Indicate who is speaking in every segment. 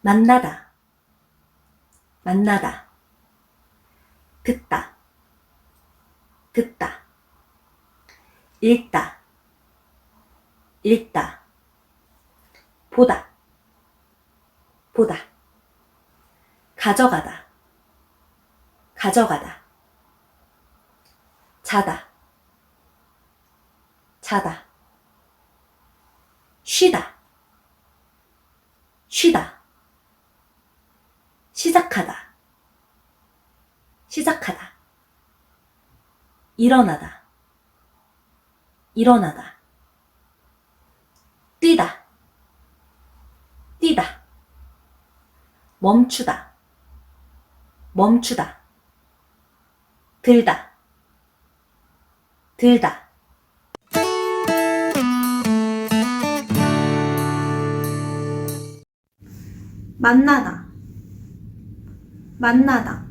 Speaker 1: 만나다, 만나다. 듣다, 듣다. 읽다, 읽다. 보다, 보다. 가져가다, 가져가다. 자다, 자다. 쉬다, 쉬다. 시작하다, 시작하다. 일어나다, 일어나다. 뛰다, 뛰다. 멈추다, 멈추다. 들다, 들다. 만나다, 만나다.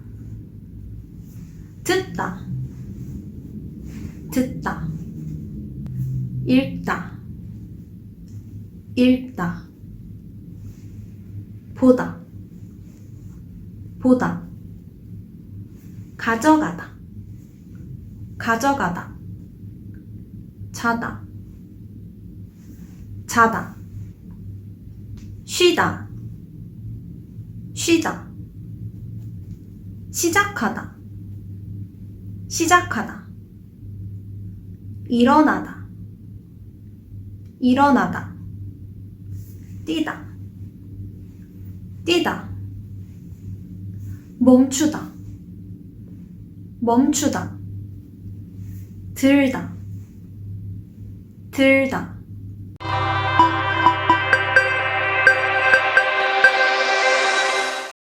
Speaker 1: 듣다, 듣다. 읽다, 읽다. 보다, 보다. 가져가다, 가져가다. 자다, 자다. 쉬다, 쉬다. 시작하다, 시작하다. 일어나다, 일어나다. 뛰다, 뛰다. 멈추다, 멈추다. 들다, 들다.